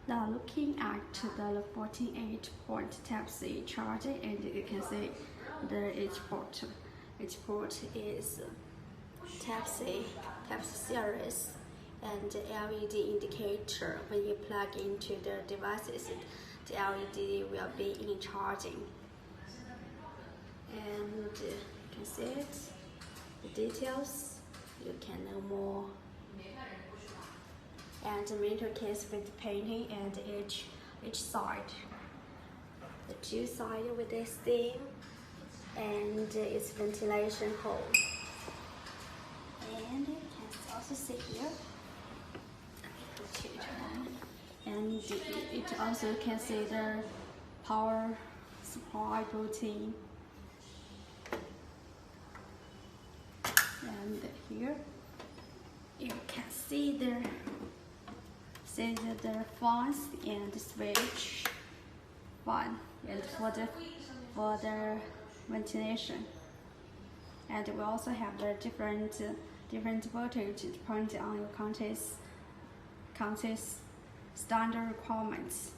Now looking at the 14-8-port Type-C charger, and you can see the each port is Type-C series, and the LED indicator when you plug into the devices, the LED will be in charging. And you can see it, the details, you can know more. And the metal case with painting and each side. The two sides with the steam and its ventilation hole. And you can also see here. And it also can see the power supply button. And here you can see the fans and the switch fan, and for the ventilation. And we also have the different voltage depending on your country's standard requirements.